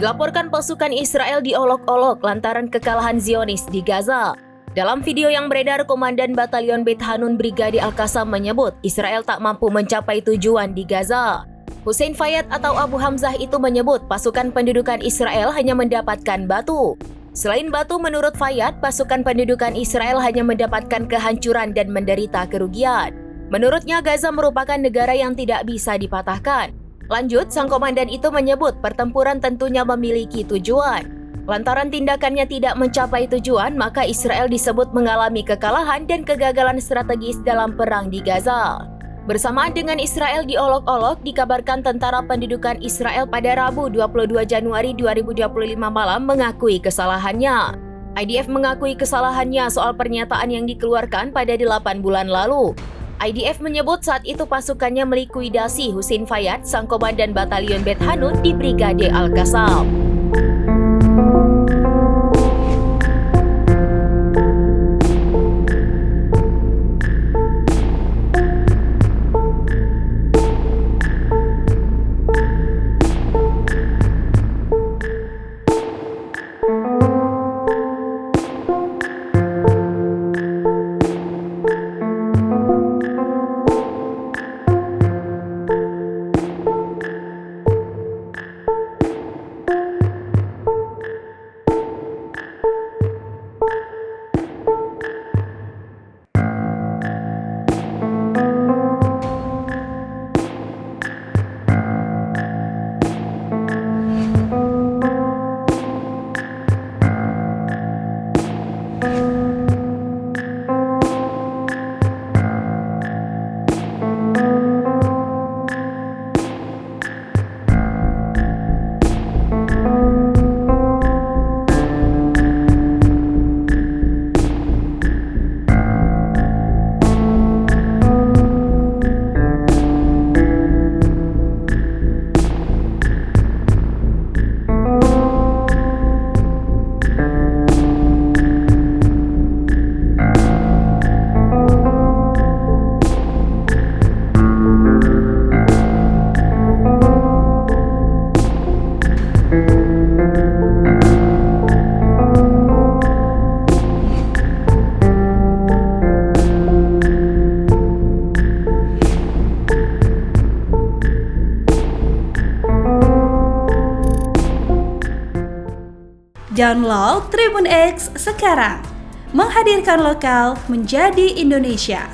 Dilaporkan pasukan Israel diolok-olok lantaran kekalahan Zionis di Gaza. Dalam video yang beredar, Komandan Batalion Beit Hanun Brigade Al-Qassam menyebut Israel tak mampu mencapai tujuan di Gaza. Hussein Fayyad atau Abu Hamzah itu menyebut pasukan pendudukan Israel hanya mendapatkan batu. Selain batu, menurut Fayyad, pasukan pendudukan Israel hanya mendapatkan kehancuran dan menderita kerugian. Menurutnya, Gaza merupakan negara yang tidak bisa dipatahkan. Lanjut, sang komandan itu menyebut pertempuran tentunya memiliki tujuan. Lantaran tindakannya tidak mencapai tujuan, maka Israel disebut mengalami kekalahan dan kegagalan strategis dalam perang di Gaza. Bersamaan dengan Israel diolok-olok, dikabarkan tentara pendudukan Israel pada Rabu 22 Januari 2025 malam mengakui kesalahannya. IDF mengakui kesalahannya soal pernyataan yang dikeluarkan pada 8 bulan lalu. IDF menyebut saat itu pasukannya melikuidasi Hussein Fayyad, sang komandan Batalion Beit Hanun di Brigade Al-Qassam. Download Tribun X sekarang, menghadirkan lokal menjadi Indonesia.